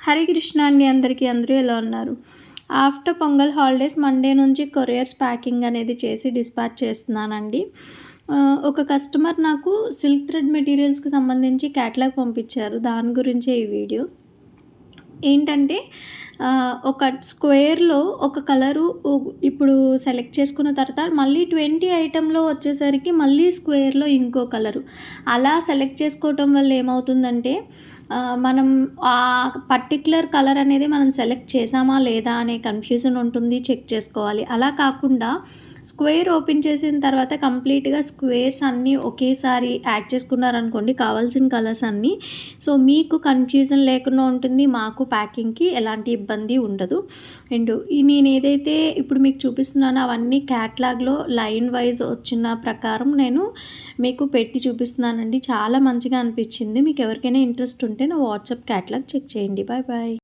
హరే కృష్ణ అండి అందరికీ. అందరూ ఎలా ఉన్నారు? ఆఫ్టర్ పొంగల్ హాలిడేస్ మండే నుంచి కొరియర్స్ ప్యాకింగ్ అనేది చేసి డిస్పాచ్ చేస్తున్నానండి. ఒక కస్టమర్ నాకు సిల్క్ థ్రెడ్ మెటీరియల్స్‌కి సంబంధించి క్యాటలాగ్ పంపించారు. దాని గురించే ఈ వీడియో. ఏంటంటే ఒక స్క్వేర్‌లో ఒక కలరు ఇప్పుడు సెలెక్ట్ చేసుకున్న తర్వాత మళ్ళీ 20 ఐటెమ్‌లో వచ్చేసరికి మళ్ళీ స్క్వేర్‌లో ఇంకో కలరు. అలా సెలెక్ట్ చేసుకోవటం వల్ల ఏమవుతుందంటే మనం ఆ పర్టిక్యులర్ కలర్ అనేది మనం సెలెక్ట్ చేసామా లేదా అనే కన్‌ఫ్యూజన్ ఉంటుంది. చెక్ చేసుకోవాలి. అలా కాకుండా స్క్వేర్ ఓపెన్ చేసిన తర్వాత కంప్లీట్‌గా స్క్వేర్స్ అన్నీ ఒకేసారి యాడ్ చేసుకున్నారనుకోండి కావాల్సిన కలర్స్ అన్నీ. సో, మీకు కన్‌ఫ్యూజన్ లేకుండా ఉంటుంది. మాకు ప్యాకింగ్‌కి ఎలాంటి ఇబ్బంది ఉండదు. అండ్ నేనేదైతే ఇప్పుడు మీకు చూపిస్తున్నానో అవన్నీ క్యాటలాగ్‌లో లైన్ వైస్ వచ్చిన ప్రకారం నేను మీకు పెట్టి చూపిస్తున్నానండి. చాలా మంచిగా అనిపించింది. మీకు ఎవరికైనా ఇంట్రెస్ట్ ఉంటే నా వాట్సాప్ క్యాటలాగ్ చెక్ చేయండి. Bye bye.